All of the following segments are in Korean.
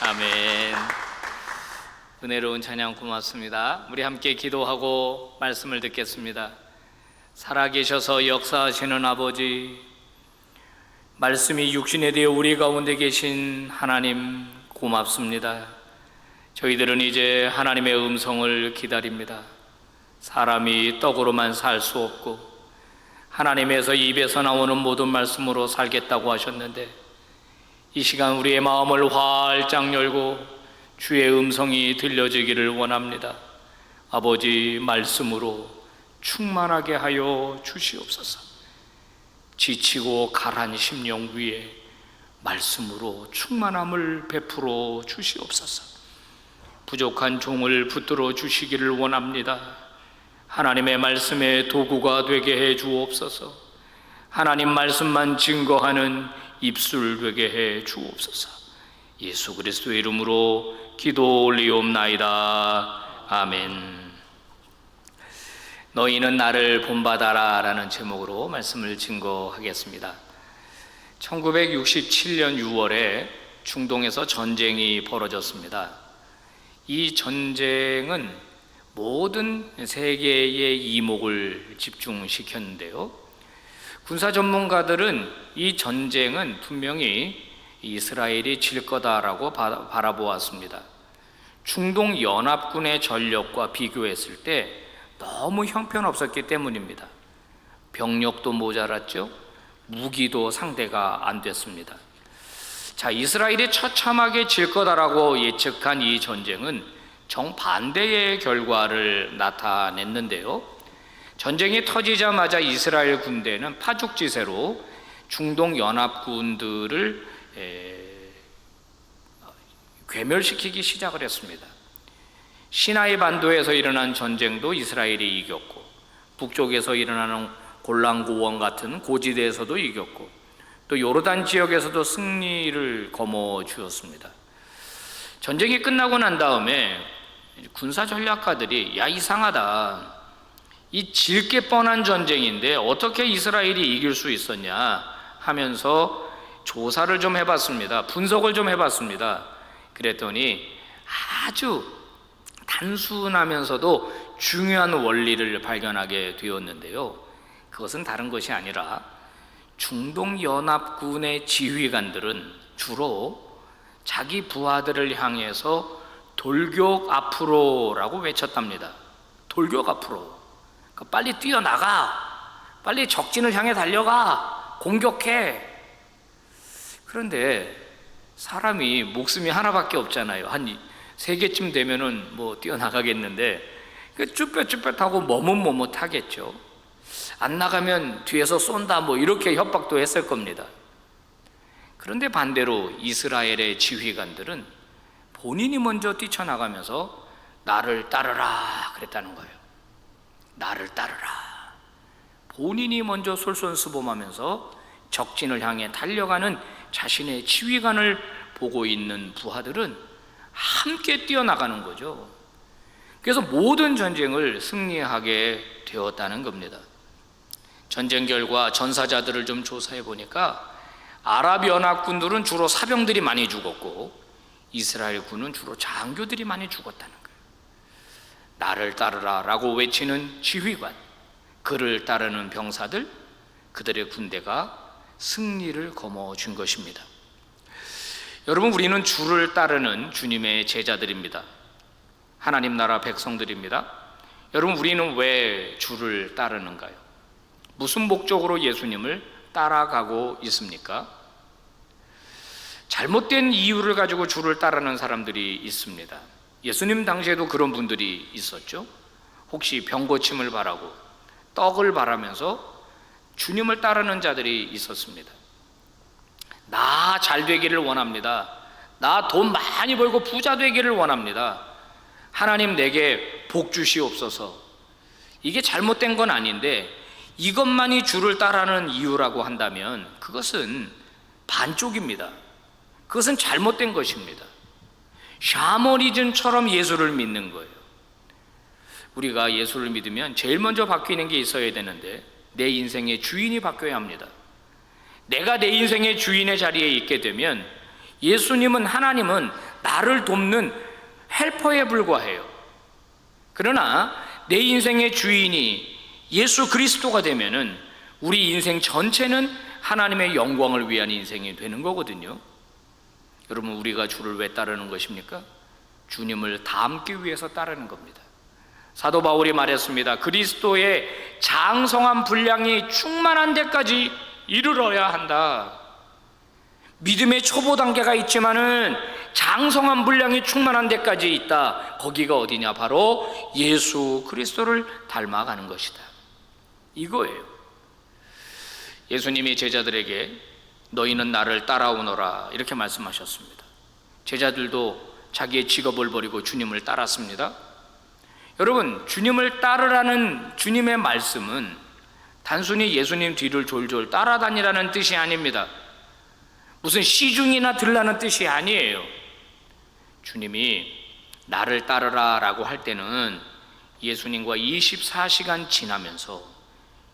아멘. 은혜로운 찬양 고맙습니다. 우리 함께 기도하고 말씀을 듣겠습니다. 살아계셔서 역사하시는 아버지, 말씀이 육신에 되어 우리 가운데 계신 하나님 고맙습니다. 저희들은 이제 하나님의 음성을 기다립니다. 사람이 떡으로만 살 수 없고 하나님에서 입에서 나오는 모든 말씀으로 살겠다고 하셨는데, 이 시간 우리의 마음을 활짝 열고 주의 음성이 들려지기를 원합니다. 아버지, 말씀으로 충만하게 하여 주시옵소서. 지치고 가란 심령 위에 말씀으로 충만함을 베풀어 주시옵소서. 부족한 종을 붙들어 주시기를 원합니다. 하나님의 말씀의 도구가 되게 해 주옵소서. 하나님 말씀만 증거하는 입술 되게 해 주옵소서. 예수 그리스도의 이름으로 기도 올리옵나이다. 아멘. 너희는 나를 본받아라 라는 제목으로 말씀을 증거하겠습니다. 1967년 6월에 중동에서 전쟁이 벌어졌습니다. 이 전쟁은 모든 세계의 이목을 집중시켰는데요, 군사 전문가들은 이 전쟁은 분명히 이스라엘이 질 거다라고 바라보았습니다. 중동 연합군의 전력과 비교했을 때 너무 형편없었기 때문입니다. 병력도 모자랐죠. 무기도 상대가 안 됐습니다. 자, 이스라엘이 처참하게 질 거다라고 예측한 이 전쟁은 정반대의 결과를 나타냈는데요, 전쟁이 터지자마자 이스라엘 군대는 파죽지세로 중동 연합군들을 괴멸시키기 시작을 했습니다. 시나이 반도에서 일어난 전쟁도 이스라엘이 이겼고, 북쪽에서 일어나는 골란 고원 같은 고지대에서도 이겼고, 또 요르단 지역에서도 승리를 거머쥐었습니다. 전쟁이 끝나고 난 다음에 군사 전략가들이 야, 이상하다, 이 질게 뻔한 전쟁인데 어떻게 이스라엘이 이길 수 있었냐 하면서 조사를 좀 해봤습니다. 분석을 좀 해봤습니다. 그랬더니 아주 단순하면서도 중요한 원리를 발견하게 되었는데요, 그것은 다른 것이 아니라 중동연합군의 지휘관들은 주로 자기 부하들을 향해서 돌격 앞으로라고 외쳤답니다. 돌격 앞으로. 빨리 뛰어나가, 빨리 적진을 향해 달려가, 공격해. 그런데 사람이 목숨이 하나밖에 없잖아요. 한 3개쯤 되면은 뭐 뛰어나가겠는데, 쭈뼛쭈뼛하고 머뭇머뭇하겠죠. 안 나가면 뒤에서 쏜다, 뭐 이렇게 협박도 했을 겁니다. 그런데 반대로 이스라엘의 지휘관들은 본인이 먼저 뛰쳐나가면서 나를 따르라 그랬다는 거예요. 나를 따르라. 본인이 먼저 솔선수범하면서 적진을 향해 달려가는 자신의 지휘관을 보고 있는 부하들은 함께 뛰어나가는 거죠. 그래서 모든 전쟁을 승리하게 되었다는 겁니다. 전쟁 결과 전사자들을 좀 조사해 보니까 아랍연합군들은 주로 사병들이 많이 죽었고, 이스라엘 군은 주로 장교들이 많이 죽었다는 거예요. 나를 따르라 라고 외치는 지휘관, 그를 따르는 병사들, 그들의 군대가 승리를 거머쥔 것입니다. 여러분, 우리는 주를 따르는 주님의 제자들입니다. 하나님 나라 백성들입니다. 여러분, 우리는 왜 주를 따르는가요? 무슨 목적으로 예수님을 따라가고 있습니까? 잘못된 이유를 가지고 주를 따르는 사람들이 있습니다. 예수님 당시에도 그런 분들이 있었죠. 혹시 병 고침을 바라고 떡을 바라면서 주님을 따르는 자들이 있었습니다. 나 잘 되기를 원합니다. 나 돈 많이 벌고 부자 되기를 원합니다. 하나님 내게 복 주시옵소서. 이게 잘못된 건 아닌데, 이것만이 주를 따르는 이유라고 한다면 그것은 반쪽입니다. 그것은 잘못된 것입니다. 샤머니즘처럼 예수를 믿는 거예요. 우리가 예수를 믿으면 제일 먼저 바뀌는 게 있어야 되는데, 내 인생의 주인이 바뀌어야 합니다. 내가 내 인생의 주인의 자리에 있게 되면 예수님은, 하나님은 나 나를 돕는 헬퍼에 불과해요. 그러나 내 인생의 주인이 예수 그리스도가 되면은 우리 인생 전체는 하나님의 영광을 위한 인생이 되는 거거든요. 여러분, 우리가 주를 왜 따르는 것입니까? 주님을 닮기 위해서 따르는 겁니다. 사도 바울이 말했습니다. 그리스도의 장성한 분량이 충만한 데까지 이르러야 한다. 믿음의 초보 단계가 있지만은 장성한 분량이 충만한 데까지 있다. 거기가 어디냐? 바로 예수 그리스도를 닮아가는 것이다. 이거예요. 예수님이 제자들에게 너희는 나를 따라오너라 이렇게 말씀하셨습니다. 제자들도 자기의 직업을 버리고 주님을 따랐습니다. 여러분, 주님을 따르라는 주님의 말씀은 단순히 예수님 뒤를 졸졸 따라다니라는 뜻이 아닙니다. 무슨 시중이나 들라는 뜻이 아니에요. 주님이 나를 따르라 라고 할 때는 예수님과 24시간 지나면서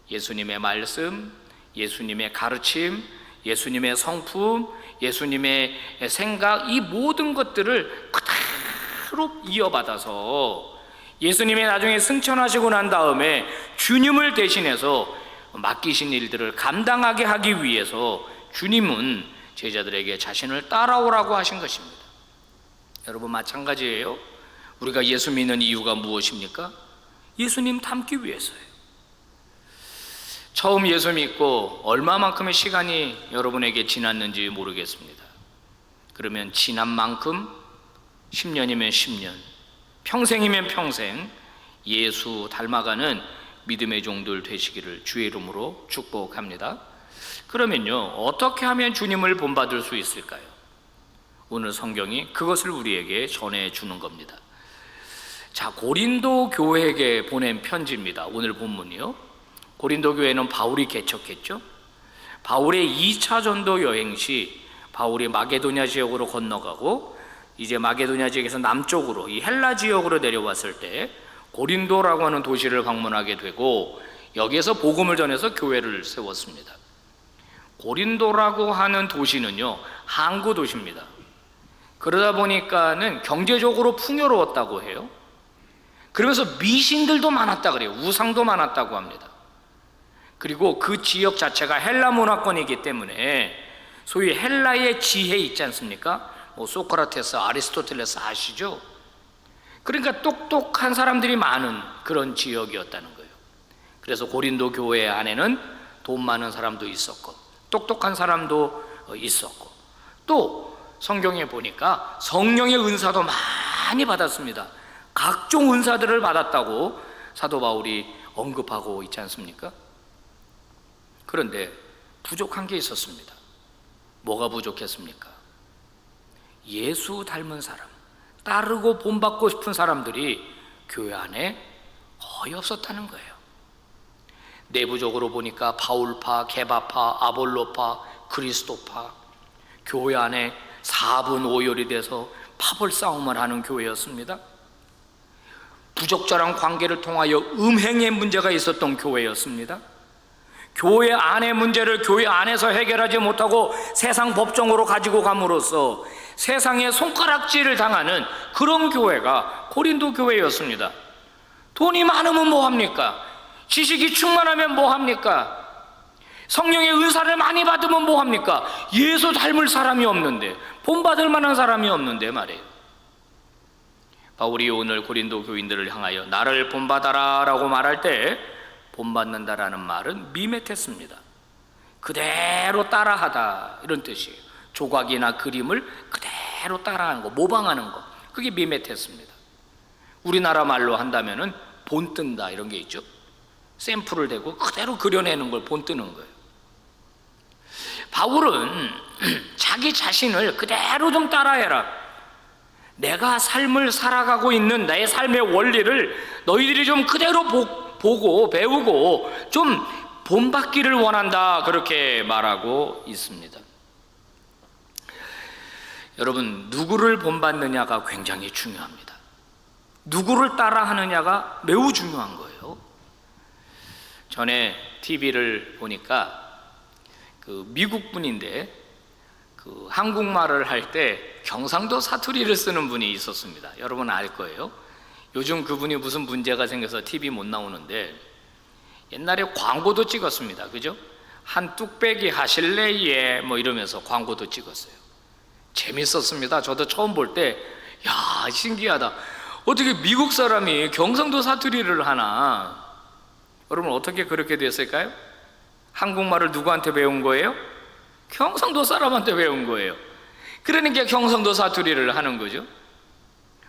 예수님의 말씀, 예수님의 가르침, 예수님의 성품, 예수님의 생각, 이 모든 것들을 그대로 이어받아서 예수님이 나중에 승천하시고 난 다음에 주님을 대신해서 맡기신 일들을 감당하게 하기 위해서 주님은 제자들에게 자신을 따라오라고 하신 것입니다. 여러분, 마찬가지예요. 우리가 예수 믿는 이유가 무엇입니까? 예수님 닮기 위해서예요. 처음 예수 믿고 얼마만큼의 시간이 여러분에게 지났는지 모르겠습니다. 그러면 지난 만큼 10년이면 10년, 평생이면 평생 예수 닮아가는 믿음의 종들 되시기를 주의 이름으로 축복합니다. 그러면요, 어떻게 하면 주님을 본받을 수 있을까요? 오늘 성경이 그것을 우리에게 전해주는 겁니다. 자, 고린도 교회에게 보낸 편지입니다. 오늘 본문이요. 고린도 교회는 바울이 개척했죠. 바울의 2차 전도 여행 시 바울이 마게도냐 지역으로 건너가고 이제 마게도냐 지역에서 남쪽으로 이 헬라 지역으로 내려왔을 때 고린도라고 하는 도시를 방문하게 되고 여기에서 복음을 전해서 교회를 세웠습니다. 고린도라고 하는 도시는요, 항구 도시입니다. 그러다 보니까는 경제적으로 풍요로웠다고 해요. 그러면서 미신들도 많았다 그래요. 우상도 많았다고 합니다. 그리고 그 지역 자체가 헬라 문화권이기 때문에 소위 헬라의 지혜 있지 않습니까? 뭐 소크라테스, 아리스토텔레스 아시죠? 그러니까 똑똑한 사람들이 많은 그런 지역이었다는 거예요. 그래서 고린도 교회 안에는 돈 많은 사람도 있었고 똑똑한 사람도 있었고 또 성경에 보니까 성령의 은사도 많이 받았습니다. 각종 은사들을 받았다고 사도 바울이 언급하고 있지 않습니까? 그런데 부족한 게 있었습니다. 뭐가 부족했습니까? 예수 닮은 사람, 따르고 본받고 싶은 사람들이 교회 안에 거의 없었다는 거예요. 내부적으로 보니까 바울파, 게바파, 아볼로파, 그리스도파, 교회 안에 4분 5열이 돼서 파벌 싸움을 하는 교회였습니다. 부적절한 관계를 통하여 음행의 문제가 있었던 교회였습니다. 교회 안의 문제를 교회 안에서 해결하지 못하고 세상 법정으로 가지고 감으로써 세상의 손가락질을 당하는 그런 교회가 고린도 교회였습니다. 돈이 많으면 뭐합니까? 지식이 충만하면 뭐합니까? 성령의 은사를 많이 받으면 뭐합니까? 예수 닮을 사람이 없는데, 본받을 만한 사람이 없는데 말이에요. 바울이 오늘 고린도 교인들을 향하여 나를 본받아라 라고 말할 때 본받는다라는 말은 미met했습니다. 그대로 따라하다 이런 뜻이에요. 조각이나 그림을 그대로 따라하는 거, 모방하는 거, 그게 미met했습니다. 우리나라 말로 한다면은 본뜬다 이런 게 있죠. 샘플을 대고 그대로 그려내는 걸 본뜨는 거예요. 바울은 자기 자신을 그대로 좀 따라해라. 내가 삶을 살아가고 있는 나의 삶의 원리를 너희들이 좀 그대로 보고 배우고 좀 본받기를 원한다, 그렇게 말하고 있습니다. 여러분, 누구를 본받느냐가 굉장히 중요합니다. 누구를 따라하느냐가 매우 중요한 거예요. 전에 TV를 보니까 그 미국 분인데 그 한국말을 할 때 경상도 사투리를 쓰는 분이 있었습니다. 여러분 알 거예요. 요즘 그분이 무슨 문제가 생겨서 TV 못 나오는데 옛날에 광고도 찍었습니다. 그죠? 한 뚝배기 하실래예 뭐 이러면서 광고도 찍었어요. 재밌었습니다. 저도 처음 볼 때 야, 신기하다. 어떻게 미국 사람이 경상도 사투리를 하나? 여러분 어떻게 그렇게 됐을까요? 한국말을 누구한테 배운 거예요? 경상도 사람한테 배운 거예요. 그러니까 경상도 사투리를 하는 거죠.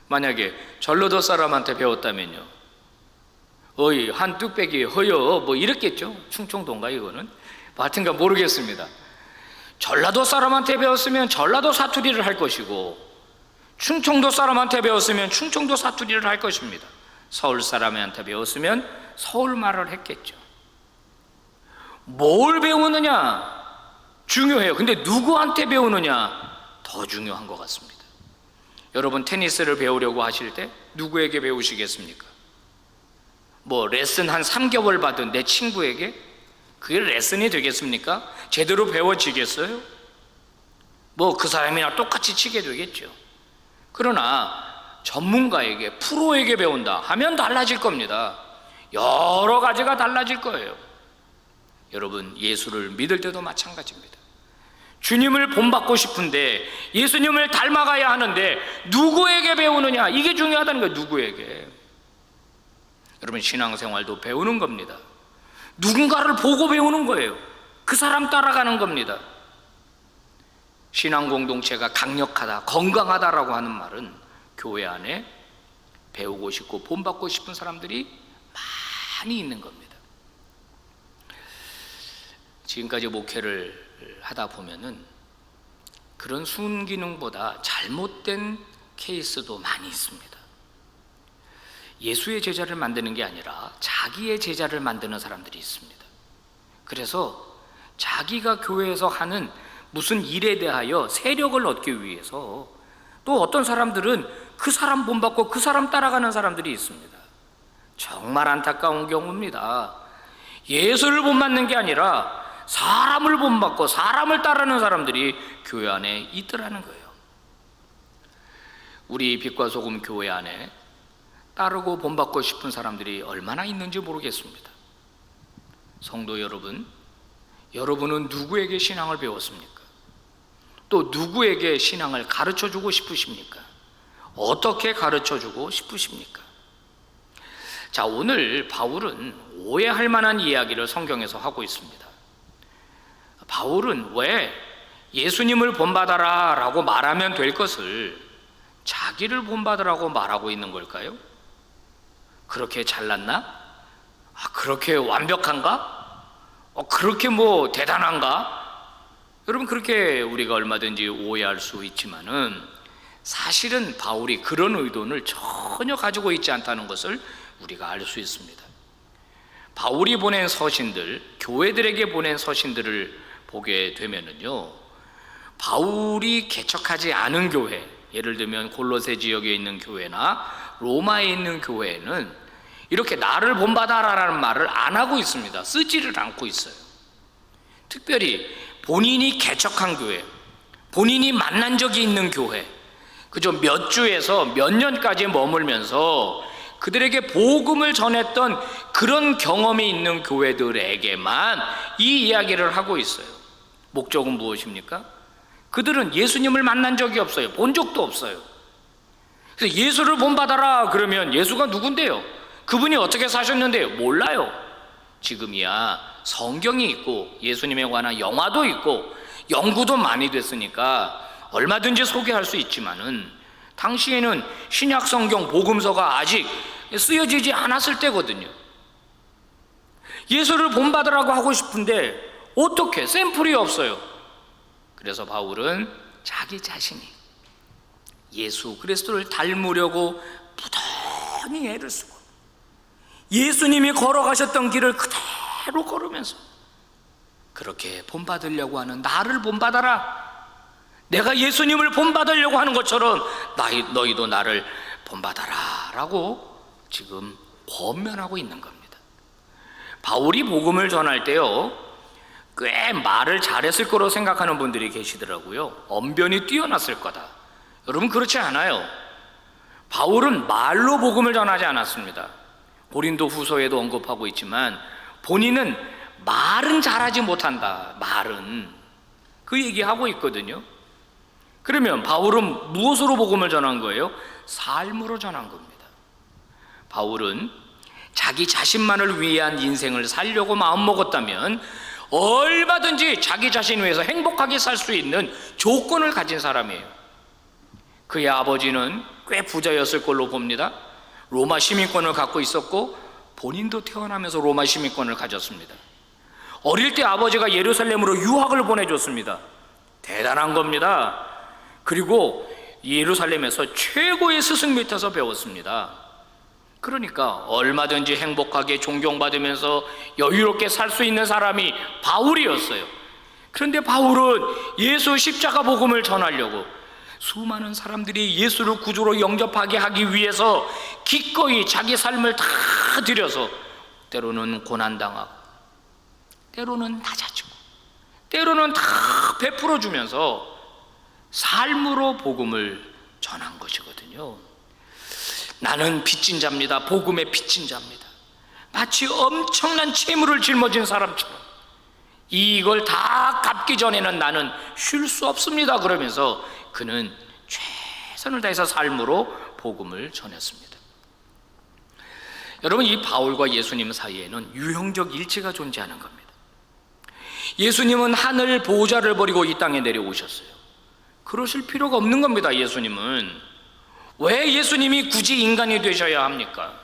만약에 전라도 사람한테 배웠다면요, 어이 한 뚝배기 허여 뭐 이랬겠죠. 충청도인가 이거는? 하여튼가 모르겠습니다. 전라도 사람한테 배웠으면 전라도 사투리를 할 것이고, 충청도 사람한테 배웠으면 충청도 사투리를 할 것입니다. 서울 사람한테 배웠으면 서울말을 했겠죠. 뭘 배우느냐 중요해요. 근데 누구한테 배우느냐 더 중요한 것 같습니다. 여러분 테니스를 배우려고 하실 때 누구에게 배우시겠습니까? 뭐 레슨 한 3개월 받은 내 친구에게? 그게 레슨이 되겠습니까? 제대로 배워지겠어요? 뭐 그 사람이랑 똑같이 치게 되겠죠. 그러나 전문가에게, 프로에게 배운다 하면 달라질 겁니다. 여러 가지가 달라질 거예요. 여러분 예수를 믿을 때도 마찬가지입니다. 주님을 본받고 싶은데, 예수님을 닮아가야 하는데 누구에게 배우느냐, 이게 중요하다는 거예요. 누구에게. 여러분 신앙생활도 배우는 겁니다. 누군가를 보고 배우는 거예요. 그 사람 따라가는 겁니다. 신앙 공동체가 강력하다, 건강하다라고 하는 말은 교회 안에 배우고 싶고 본받고 싶은 사람들이 많이 있는 겁니다. 지금까지 목회를 하다 보면은 그런 순기능보다 잘못된 케이스도 많이 있습니다. 예수의 제자를 만드는 게 아니라 자기의 제자를 만드는 사람들이 있습니다. 그래서 자기가 교회에서 하는 무슨 일에 대하여 세력을 얻기 위해서, 또 어떤 사람들은 그 사람 본받고 그 사람 따라가는 사람들이 있습니다. 정말 안타까운 경우입니다. 예수를 본받는 게 아니라 사람을 본받고 사람을 따르는 사람들이 교회 안에 있더라는 거예요. 우리 빛과 소금 교회 안에 따르고 본받고 싶은 사람들이 얼마나 있는지 모르겠습니다. 성도 여러분, 여러분은 누구에게 신앙을 배웠습니까? 또 누구에게 신앙을 가르쳐주고 싶으십니까? 어떻게 가르쳐주고 싶으십니까? 자, 오늘 바울은 오해할 만한 이야기를 성경에서 하고 있습니다. 바울은 왜 예수님을 본받아라 라고 말하면 될 것을 자기를 본받으라고 말하고 있는 걸까요? 그렇게 잘났나? 그렇게 완벽한가? 그렇게 뭐 대단한가? 여러분 그렇게 우리가 얼마든지 오해할 수 있지만은 사실은 바울이 그런 의도를 전혀 가지고 있지 않다는 것을 우리가 알 수 있습니다. 바울이 보낸 서신들, 교회들에게 보낸 서신들을 보게 되면은요, 바울이 개척하지 않은 교회, 예를 들면 골로새 지역에 있는 교회나 로마에 있는 교회는 이렇게 나를 본받아라라는 말을 안 하고 있습니다. 쓰지를 않고 있어요. 특별히 본인이 개척한 교회, 본인이 만난 적이 있는 교회, 그저 몇 주에서 몇 년까지 머물면서 그들에게 복음을 전했던 그런 경험이 있는 교회들에게만 이 이야기를 하고 있어요. 목적은 무엇입니까? 그들은 예수님을 만난 적이 없어요. 본 적도 없어요. 그래서 예수를 본받아라 그러면 예수가 누군데요? 그분이 어떻게 사셨는데요? 몰라요. 지금이야 성경이 있고 예수님에 관한 영화도 있고 연구도 많이 됐으니까 얼마든지 소개할 수 있지만은 당시에는 신약 성경 복음서가 아직 쓰여지지 않았을 때거든요. 예수를 본받으라고 하고 싶은데 어떻게? 샘플이 없어요. 그래서 바울은 자기 자신이 예수 그리스도를 닮으려고 부단히 애를 쓰고 예수님이 걸어가셨던 길을 그대로 걸으면서 그렇게 본받으려고 하는 나를 본받아라, 내가 예수님을 본받으려고 하는 것처럼 너희도 나를 본받아라 라고 지금 권면하고 있는 겁니다. 바울이 복음을 전할 때요, 꽤 말을 잘했을 거로 생각하는 분들이 계시더라고요. 언변이 뛰어났을 거다, 여러분, 그렇지 않아요. 바울은 말로 복음을 전하지 않았습니다. 고린도 후서에도 언급하고 있지만 본인은 말은 잘하지 못한다. 말은 그 얘기하고 있거든요. 그러면 바울은 무엇으로 복음을 전한 거예요? 삶으로 전한 겁니다. 바울은 자기 자신만을 위한 인생을 살려고 마음먹었다면 얼마든지 자기 자신을 위해서 행복하게 살 수 있는 조건을 가진 사람이에요. 그의 아버지는 꽤 부자였을 걸로 봅니다. 로마 시민권을 갖고 있었고 본인도 태어나면서 로마 시민권을 가졌습니다. 어릴 때 아버지가 예루살렘으로 유학을 보내줬습니다. 대단한 겁니다. 그리고 예루살렘에서 최고의 스승 밑에서 배웠습니다. 그러니까 얼마든지 행복하게 존경받으면서 여유롭게 살 수 있는 사람이 바울이었어요. 그런데 바울은 예수 십자가 복음을 전하려고 수많은 사람들이 예수를 구주로 영접하게 하기 위해서 기꺼이 자기 삶을 다 들여서 때로는 고난당하고 때로는 낮아지고 때로는 다 베풀어 주면서 삶으로 복음을 전한 것이거든요. 나는 빚진 자입니다. 복음의 빚진 자입니다. 마치 엄청난 채무를 짊어진 사람처럼 이걸 다 갚기 전에는 나는 쉴 수 없습니다. 그러면서 그는 최선을 다해서 삶으로 복음을 전했습니다. 여러분, 이 바울과 예수님 사이에는 유형적 일치가 존재하는 겁니다. 예수님은 하늘 보좌를 버리고 이 땅에 내려오셨어요. 그러실 필요가 없는 겁니다. 예수님은 왜 예수님이 굳이 인간이 되셔야 합니까?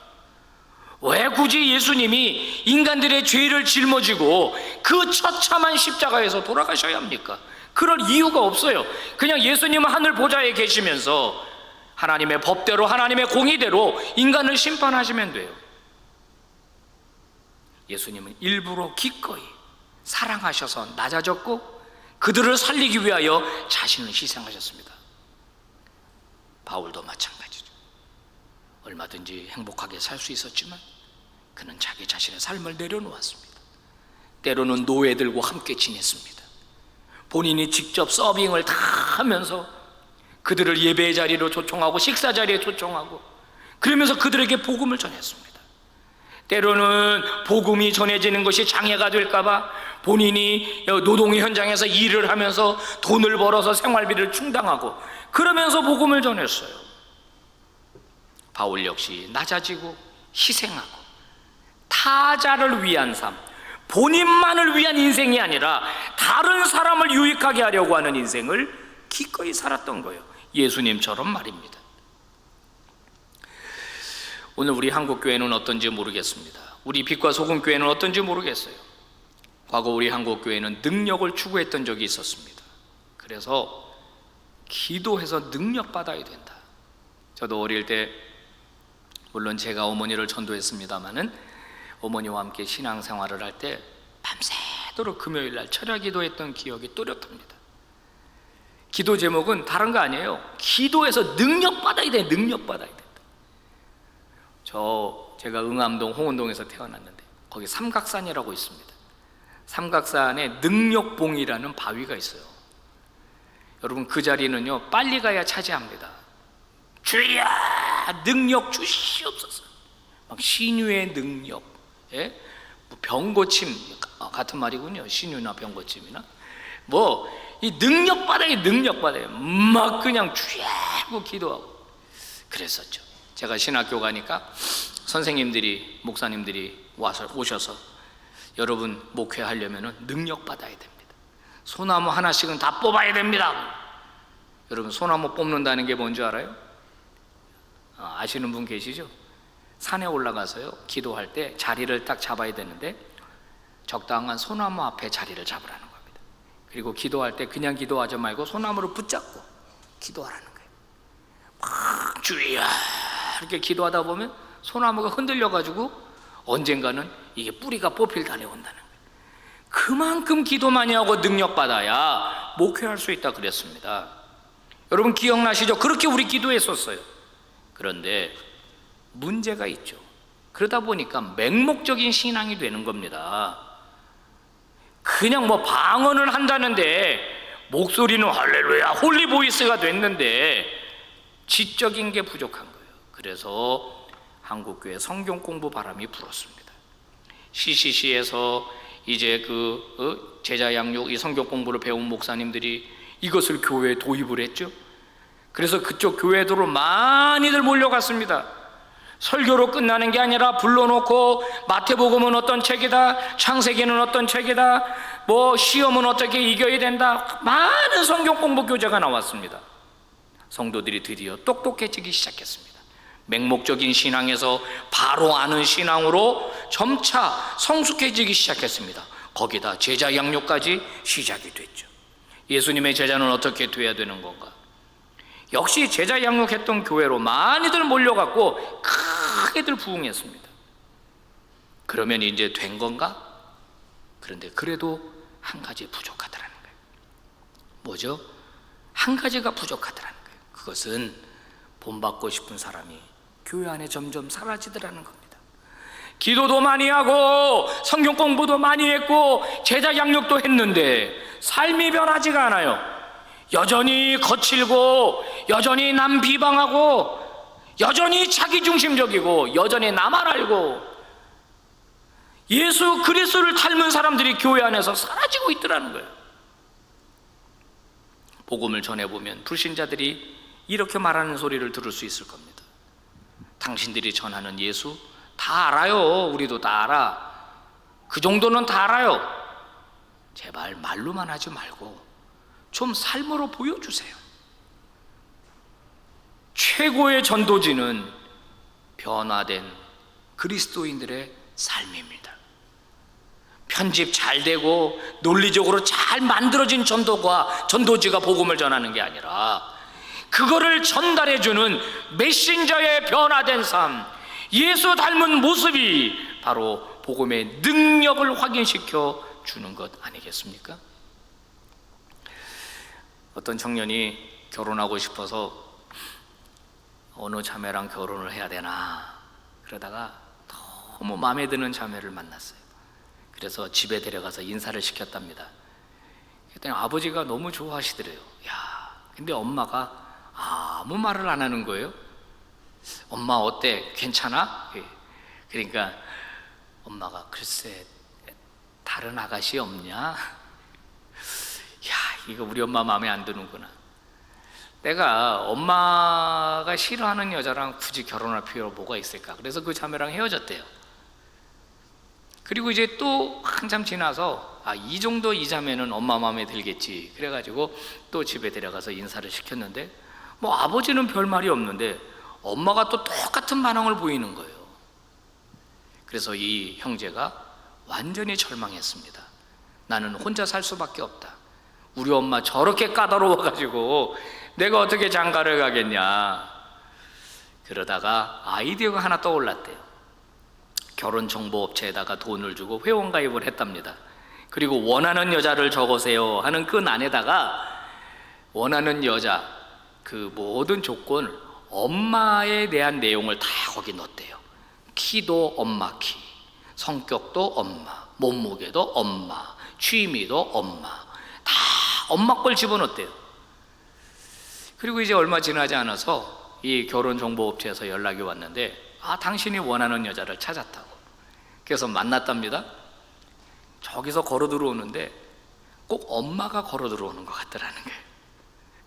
왜 굳이 예수님이 인간들의 죄를 짊어지고 그 처참한 십자가에서 돌아가셔야 합니까? 그럴 이유가 없어요. 그냥 예수님은 하늘 보좌에 계시면서 하나님의 법대로 하나님의 공의대로 인간을 심판하시면 돼요. 예수님은 일부러 기꺼이 사랑하셔서 낮아졌고 그들을 살리기 위하여 자신을 희생하셨습니다. 바울도 마찬가지죠. 얼마든지 행복하게 살 수 있었지만 그는 자기 자신의 삶을 내려놓았습니다. 때로는 노예들과 함께 지냈습니다. 본인이 직접 서빙을 다 하면서 그들을 예배 자리로 초청하고 식사 자리에 초청하고 그러면서 그들에게 복음을 전했습니다. 때로는 복음이 전해지는 것이 장애가 될까봐 본인이 노동 현장에서 일을 하면서 돈을 벌어서 생활비를 충당하고 그러면서 복음을 전했어요. 바울 역시 낮아지고 희생하고 타자를 위한 삶, 본인만을 위한 인생이 아니라 다른 사람을 유익하게 하려고 하는 인생을 기꺼이 살았던 거예요. 예수님처럼 말입니다. 오늘 우리 한국교회는 어떤지 모르겠습니다. 우리 빛과 소금 교회는 어떤지 모르겠어요. 과거 우리 한국교회는 능력을 추구했던 적이 있었습니다. 그래서 기도해서 능력 받아야 된다. 저도 어릴 때 물론 제가 어머니를 전도했습니다마는 어머니와 함께 신앙생활을 할 때 밤새도록 금요일날 철야 기도했던 기억이 또렷합니다. 기도 제목은 다른 거 아니에요. 기도해서 능력 받아야 돼. 능력 받아야 된다. 제가 응암동 홍은동에서 태어났는데 거기 삼각산이라고 있습니다. 삼각산에 능력봉이라는 바위가 있어요. 여러분, 그 자리는요 빨리 가야 차지합니다. 주여 능력 주시옵소서. 막 신유의 능력, 뭐 병고침 같은 말이군요. 신유나 병고침이나 이 능력 받아요. 능력 받아요. 막 그냥 주여 하고 기도하고 그랬었죠. 제가 신학교 가니까 선생님들이 목사님들이 오셔서 여러분 목회하려면 능력 받아야 됩니다. 소나무 하나씩은 다 뽑아야 됩니다. 여러분, 소나무 뽑는다는 게 뭔지 알아요? 아시는 분 계시죠? 산에 올라가서요 기도할 때 자리를 딱 잡아야 되는데 적당한 소나무 앞에 자리를 잡으라는 겁니다. 그리고 기도할 때 그냥 기도하지 말고 소나무를 붙잡고 기도하라는 거예요. 막 주여 이렇게 기도하다 보면 소나무가 흔들려가지고 언젠가는 이게 뿌리가 뽑힐 날이 온다는 거예요. 그만큼 기도 많이 하고 능력 받아야 목회할 수 있다 그랬습니다. 여러분 기억나시죠? 그렇게 우리 기도했었어요. 그런데 문제가 있죠. 그러다 보니까 맹목적인 신앙이 되는 겁니다. 그냥 방언을 한다는데 목소리는 할렐루야 홀리보이스가 됐는데 지적인 게 부족한 거예요. 그래서 한국교회 성경 공부 바람이 불었습니다. CCC에서 이제 제자 양육, 이 성경 공부를 배운 목사님들이 이것을 교회에 도입을 했죠. 그래서 그쪽 교회들로 많이들 몰려갔습니다. 설교로 끝나는 게 아니라 불러놓고 마태복음은 어떤 책이다, 창세기는 어떤 책이다, 뭐 시험은 어떻게 이겨야 된다, 많은 성경 공부 교재가 나왔습니다. 성도들이 드디어 똑똑해지기 시작했습니다. 맹목적인 신앙에서 바로 아는 신앙으로 점차 성숙해지기 시작했습니다. 거기다 제자 양육까지 시작이 됐죠. 예수님의 제자는 어떻게 돼야 되는 건가? 역시 제자 양육했던 교회로 많이들 몰려갔고 크게들 부흥했습니다. 그러면 이제 된 건가? 그런데 그래도 한 가지 부족하더라는 거예요. 뭐죠? 한 가지가 부족하더라는 거예요. 그것은 본받고 싶은 사람이 교회 안에 점점 사라지더라는 겁니다. 기도도 많이 하고 성경 공부도 많이 했고 제자 양육도 했는데 삶이 변하지가 않아요. 여전히 거칠고 여전히 남 비방하고 여전히 자기중심적이고 여전히 나만 알고 예수 그리스도를 닮은 사람들이 교회 안에서 사라지고 있더라는 거예요. 복음을 전해보면 불신자들이 이렇게 말하는 소리를 들을 수 있을 겁니다. 당신들이 전하는 예수 다 알아요. 우리도 다 알아. 그 정도는 다 알아요. 제발 말로만 하지 말고 좀 삶으로 보여주세요. 최고의 전도지는 변화된 그리스도인들의 삶입니다. 편집 잘 되고 논리적으로 잘 만들어진 전도지가 복음을 전하는 게 아니라 그거를 전달해주는 메신저의 변화된 삶, 예수 닮은 모습이 바로 복음의 능력을 확인시켜 주는 것 아니겠습니까? 어떤 청년이 결혼하고 싶어서 어느 자매랑 결혼을 해야 되나 그러다가 너무 마음에 드는 자매를 만났어요. 그래서 집에 데려가서 인사를 시켰답니다. 그랬더니 아버지가 너무 좋아하시더래요. 야, 근데 엄마가 아무 말을 안 하는 거예요. 엄마 어때? 괜찮아? 그러니까 엄마가 글쎄 다른 아가씨 없냐? 야, 이거 우리 엄마 마음에 안 드는구나. 내가 엄마가 싫어하는 여자랑 굳이 결혼할 필요가 뭐가 있을까? 그래서 그 자매랑 헤어졌대요. 그리고 이제 또 한참 지나서 이 정도 이 자매는 엄마 마음에 들겠지. 그래가지고 또 집에 데려가서 인사를 시켰는데 뭐 아버지는 별 말이 없는데 엄마가 또 똑같은 반응을 보이는 거예요. 그래서 이 형제가 완전히 절망했습니다. 나는 혼자 살 수밖에 없다. 우리 엄마 저렇게 까다로워가지고 내가 어떻게 장가를 가겠냐. 그러다가 아이디어가 하나 떠올랐대요. 결혼정보업체에다가 돈을 주고 회원가입을 했답니다. 그리고 원하는 여자를 적으세요 하는 그 난에다가 원하는 여자 그 모든 조건 엄마에 대한 내용을 다 거기 넣었대요. 키도 엄마 키, 성격도 엄마, 몸무게도 엄마, 취미도 엄마, 다 엄마 걸 집어넣었대요. 그리고 이제 얼마 지나지 않아서 이 결혼정보업체에서 연락이 왔는데 당신이 원하는 여자를 찾았다고. 그래서 만났답니다. 저기서 걸어 들어오는데 꼭 엄마가 걸어 들어오는 것 같더라는 거예요.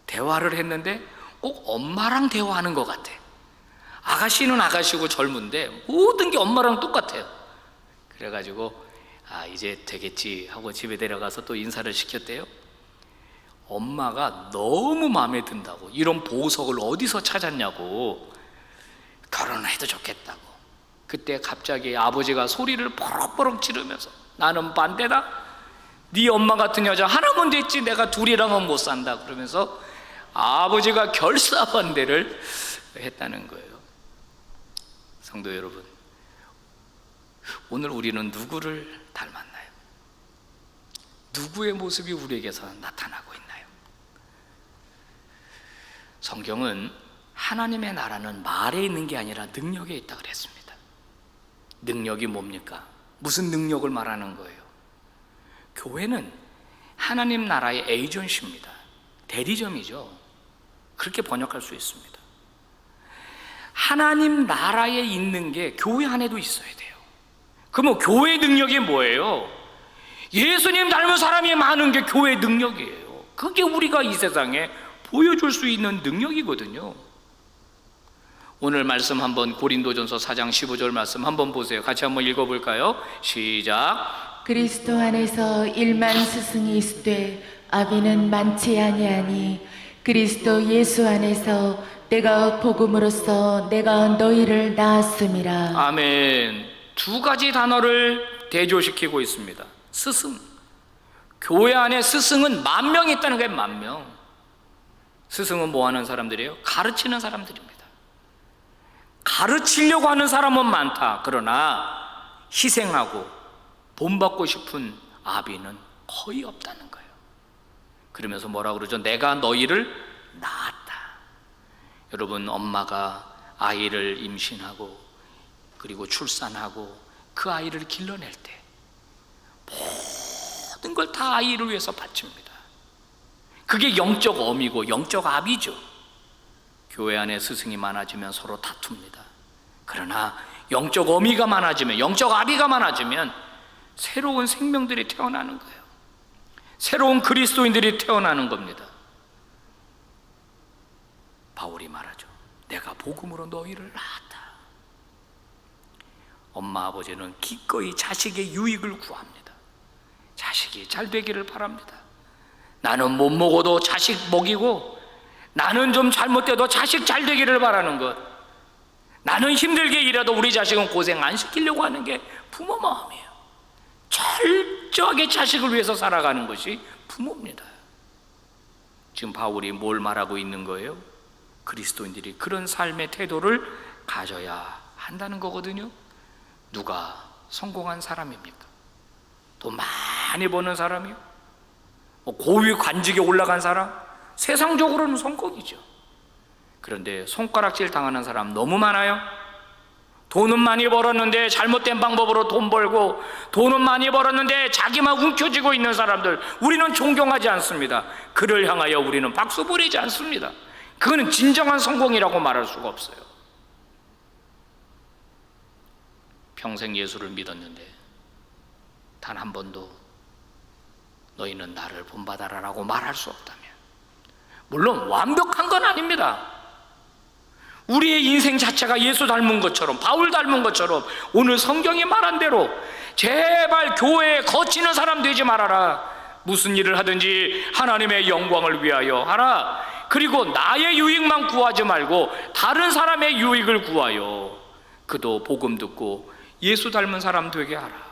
대화를 했는데 꼭 엄마랑 대화하는 것 같아. 아가씨는 아가씨고 젊은데 모든 게 엄마랑 똑같아요. 그래가지고 이제 되겠지 하고 집에 데려가서 또 인사를 시켰대요. 엄마가 너무 마음에 든다고, 이런 보석을 어디서 찾았냐고, 결혼을 해도 좋겠다고. 그때 갑자기 아버지가 소리를 버럭버럭 지르면서 나는 반대다. 네 엄마 같은 여자 하나면 됐지 내가 둘이랑은 못 산다. 그러면서 아버지가 결사반대를 했다는 거예요. 성도 여러분, 오늘 우리는 누구를 닮았나요? 누구의 모습이 우리에게서 나타나고 있나요? 성경은 하나님의 나라는 말에 있는 게 아니라 능력에 있다 그랬습니다. 능력이 뭡니까? 무슨 능력을 말하는 거예요? 교회는 하나님 나라의 에이전시입니다. 대리점이죠. 그렇게 번역할 수 있습니다. 하나님 나라에 있는 게 교회 안에도 있어야 돼요. 그러면 교회의 능력이 뭐예요? 예수님 닮은 사람이 많은 게 교회의 능력이에요. 그게 우리가 이 세상에 보여줄 수 있는 능력이거든요. 오늘 말씀 한번 고린도전서 4장 15절 말씀 한번 보세요. 같이 한번 읽어볼까요? 시작. 그리스도 안에서 일만 스승이 있으되 아비는 많지 아니하니 그리스도 예수 안에서 내가 복음으로써 내가 너희를 낳았음이라. 아멘. 두 가지 단어를 대조시키고 있습니다. 스승. 교회 안에 스승은 10,000명 있다는 거예요. 10,000명. 스승은 뭐 하는 사람들이에요? 가르치는 사람들입니다. 가르치려고 하는 사람은 많다. 그러나 희생하고 본받고 싶은 아비는 거의 없다는 거예요. 그러면서 뭐라고 그러죠? 내가 너희를 낳았다. 여러분, 엄마가 아이를 임신하고 그리고 출산하고 그 아이를 길러낼 때 모든 걸 다 아이를 위해서 바칩니다. 그게 영적 어미고 영적 아비죠. 교회 안에 스승이 많아지면 서로 다툽니다. 그러나 영적 어미가 많아지면, 영적 아비가 많아지면 새로운 생명들이 태어나는 거예요. 새로운 그리스도인들이 태어나는 겁니다. 바울이 말하죠. 내가 복음으로 너희를 낳았다. 엄마 아버지는 기꺼이 자식의 유익을 구합니다. 자식이 잘 되기를 바랍니다. 나는 못 먹어도 자식 먹이고, 나는 좀 잘못돼도 자식 잘 되기를 바라는 것, 나는 힘들게 일해도 우리 자식은 고생 안 시키려고 하는 게 부모 마음이에요. 철저하게 자식을 위해서 살아가는 것이 부모입니다. 지금 바울이 뭘 말하고 있는 거예요? 그리스도인들이 그런 삶의 태도를 가져야 한다는 거거든요. 누가 성공한 사람입니까? 돈 많이 버는 사람이요? 고위 관직에 올라간 사람? 세상적으로는 성공이죠. 그런데 손가락질 당하는 사람 너무 많아요. 돈은 많이 벌었는데 잘못된 방법으로 돈 벌고, 돈은 많이 벌었는데 자기만 움켜쥐고 있는 사람들, 우리는 존경하지 않습니다. 그를 향하여 우리는 박수 보내지 않습니다. 그거는 진정한 성공이라고 말할 수가 없어요. 평생 예수를 믿었는데 단 한 번도 너희는 나를 본받아라라고 말할 수 없다면, 물론 완벽한 건 아닙니다. 우리의 인생 자체가 예수 닮은 것처럼, 바울 닮은 것처럼 오늘 성경이 말한 대로 제발 교회에 거치는 사람 되지 말아라. 무슨 일을 하든지 하나님의 영광을 위하여 하라. 그리고 나의 유익만 구하지 말고 다른 사람의 유익을 구하여 그도 복음 듣고 예수 닮은 사람 되게 하라.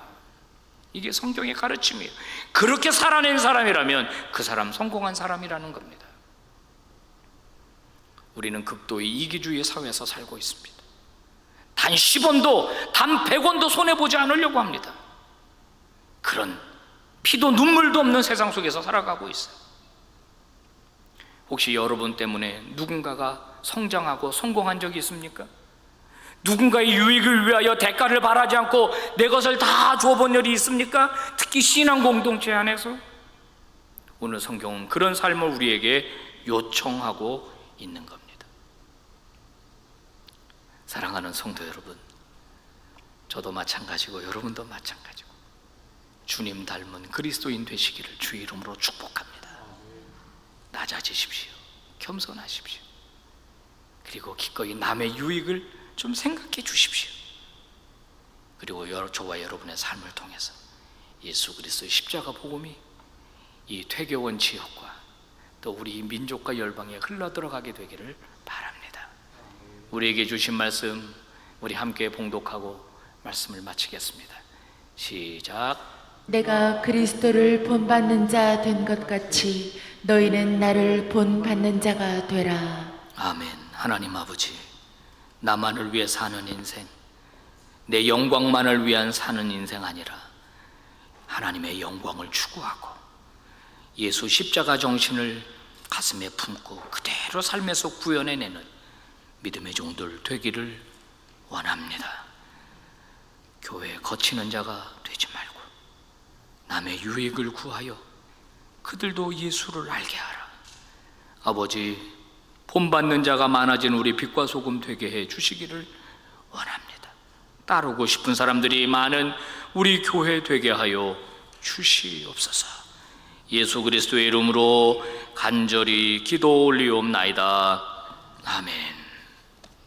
이게 성경의 가르침이에요. 그렇게 살아낸 사람이라면 그 사람 성공한 사람이라는 겁니다. 우리는 극도의 이기주의 사회에서 살고 있습니다. 단 10원도 단 100원도 손해보지 않으려고 합니다. 그런 피도 눈물도 없는 세상 속에서 살아가고 있어요. 혹시 여러분 때문에 누군가가 성장하고 성공한 적이 있습니까? 누군가의 유익을 위하여 대가를 바라지 않고 내 것을 다 줘본 일이 있습니까? 특히 신앙 공동체 안에서. 오늘 성경은 그런 삶을 우리에게 요청하고 있는 겁니다. 사랑하는 성도 여러분, 저도 마찬가지고 여러분도 마찬가지고 주님 닮은 그리스도인 되시기를 주의 이름으로 축복합니다. 낮아지십시오. 겸손하십시오. 그리고 기꺼이 남의 유익을 좀 생각해 주십시오. 그리고 저와 여러분의 삶을 통해서 예수 그리스도의 십자가 복음이 이 퇴교원 지역과 또 우리 민족과 열방에 흘러들어가게 되기를 바랍니다. 우리에게 주신 말씀 우리 함께 봉독하고 말씀을 마치겠습니다. 시작. 내가 그리스도를 본받는 자 된 것 같이 너희는 나를 본받는 자가 되라. 아멘. 하나님 아버지, 나만을 위해 사는 인생, 내 영광만을 위한 사는 인생 아니라 하나님의 영광을 추구하고 예수 십자가 정신을 가슴에 품고 그대로 삶에서 구현해내는 믿음의 종들 되기를 원합니다. 교회에 거치는 자가 되지 말고 남의 유익을 구하여 그들도 예수를 알게 하라. 아버지, 본받는 자가 많아진 우리 빛과 소금 되게 해 주시기를 원합니다. 따르고 싶은 사람들이 많은 우리 교회 되게 하여 주시옵소서. 예수 그리스도의 이름으로 간절히 기도 올리옵나이다. 아멘.